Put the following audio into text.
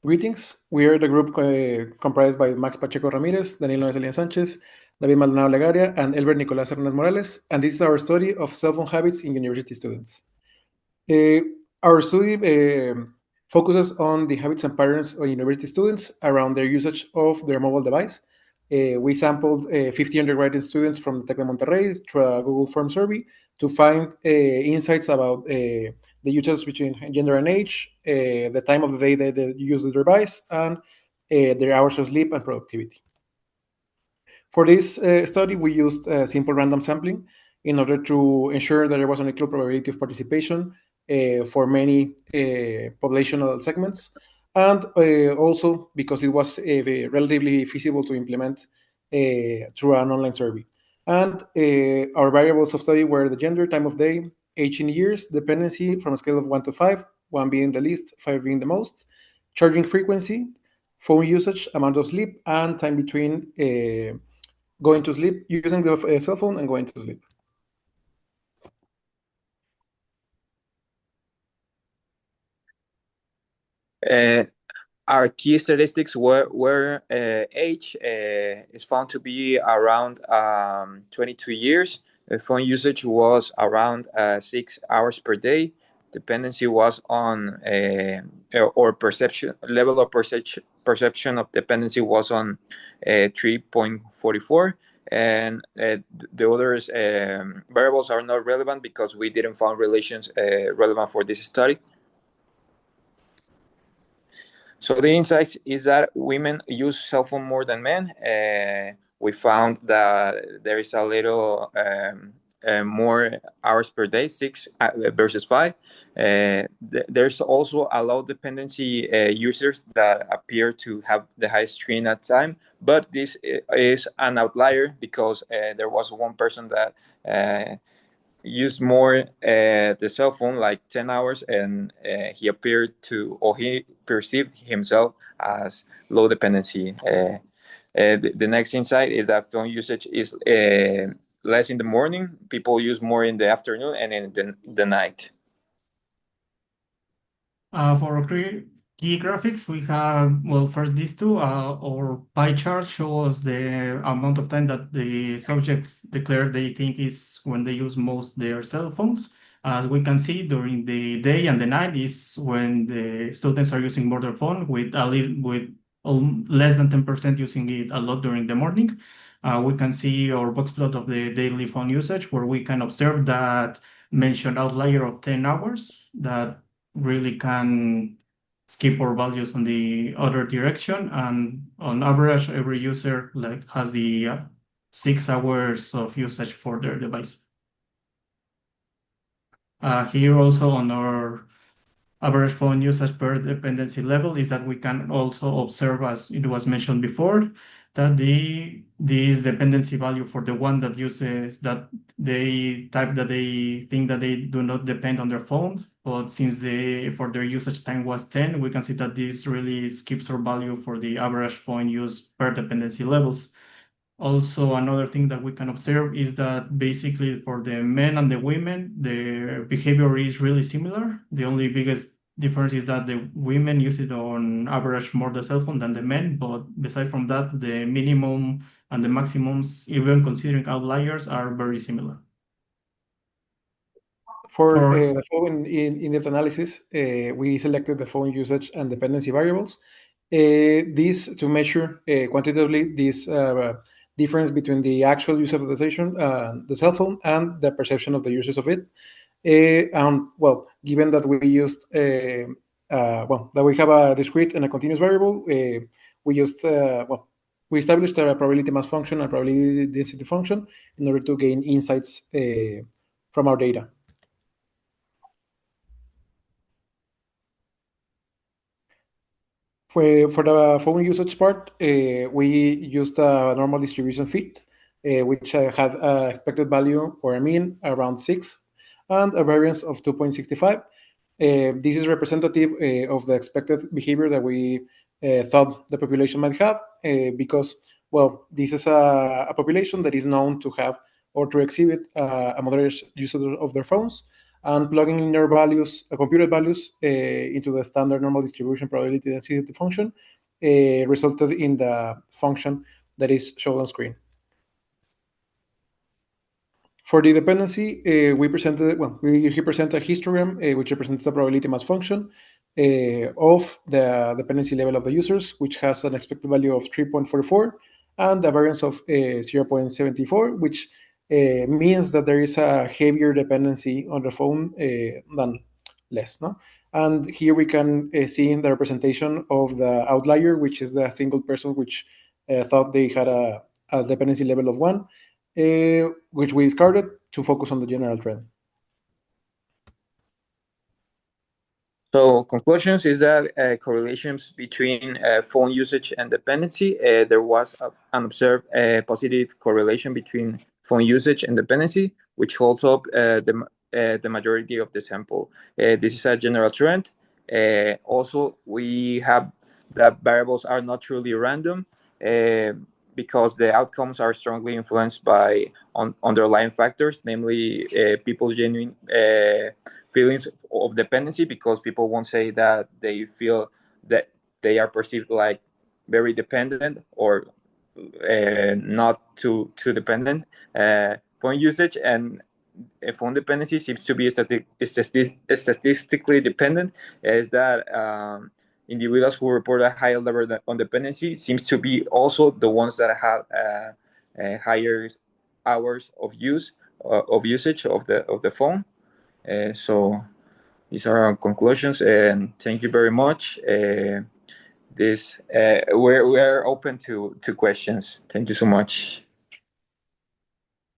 Greetings. We are the group comprised by Max Pacheco Ramirez, Danilo Ezelin Sanchez, David Maldonado Legaria, and Elbert Nicolás Hernández Morales, and this is our study of cell phone habits in university students. Our study focuses on the habits and patterns of university students around their usage of their mobile device. We sampled 50 undergraduate students from the Tec de Monterrey through a Google Form survey to find insights about the usage between gender and age, the time of the day that they use the device, and their hours of sleep and productivity. For this study, we used simple random sampling in order to ensure that there was an equal probability of participation for many populational segments, and also because it was relatively feasible to implement through an online survey. And our variables of study were the gender, time of day, age in years, dependency from a scale of 1 to 5, 1 being the least, 5 being the most, charging frequency, phone usage, amount of sleep, and time between going to sleep, using the cell phone and going to sleep. Our key statistics were age is found to be around 22 years. The phone usage was around 6 hours per day. Dependency was on or perception level of perception of dependency was on 3.44, and the others variables are not relevant because we didn't find relations relevant for this study. So the insights is that women use cell phone more than men. We found that there is a little more hours per day, 6 versus 5. There's also a low dependency users that appear to have the highest screen at time, but this is an outlier because there was one person that used more the cell phone, like 10 hours, and he appeared to, or he perceived himself as low dependency. The next insight is that phone usage is less in the morning. People use more in the afternoon and in the night. For our key graphics, we have, well, first these two. Our pie chart shows the amount of time that the subjects declare they think is when they use most their cell phones. As we can see, during the day and the night is when the students are using more their phone, with less than 10% using it a lot during the morning. We can see our box plot of the daily phone usage, where we can observe that mentioned outlier of 10 hours that really can skip our values on the other direction, and on average every user has the 6 hours of usage for their device. Here also on our average phone usage per dependency level is that we can also observe, as it was mentioned before, that this dependency value for the one that uses that they type that they think that they do not depend on their phones, but since for their usage time was 10, we can see that this really skips our value for the average phone use per dependency levels. Also, another thing that we can observe is that basically for the men and the women, their behavior is really similar. The only biggest difference is that the women use it on average more the cell phone than the men, but beside from that, the minimum and the maximums, even considering outliers, are very similar. For the phone in-depth analysis, we selected the phone usage and dependency variables. This to measure quantitatively this difference between the actual use of the cell phone, and the perception of the users of it. Well, given that we used that we have a discrete and a continuous variable, we used we established a probability mass function and probability density function in order to gain insights from our data. For the phone usage part, we used a normal distribution fit, which had an expected value or a mean around 6 and a variance of 2.65. This is representative of the expected behavior that we thought the population might have, because, well, this is a population that is known to have or to exhibit a moderate use of their phones, and plugging linear values, computed values, into the standard normal distribution probability density function resulted in the function that is shown on screen. For the dependency, we present a histogram which represents the probability mass function of the dependency level of the users, which has an expected value of 3.44 and a variance of 0.74, which means that there is a heavier dependency on the phone than less. No? And here we can see in the representation of the outlier, which is the single person which thought they had a dependency level of 1. Which we discarded to focus on the general trend. So conclusions is that correlations between phone usage and dependency, there was an observed positive correlation between phone usage and dependency, which holds up the majority of the sample. This is a general trend. Also, we have that variables are not truly random because the outcomes are strongly influenced by underlying factors, namely people's genuine feelings of dependency, because people won't say that they feel that they are perceived like very dependent or not too dependent. Phone usage and phone dependency seems to be statistically dependent, is that individuals who report a higher level on dependency seems to be also the ones that have higher hours of usage of the phone. So these are our conclusions, and thank you very much. We're open to questions. Thank you so much.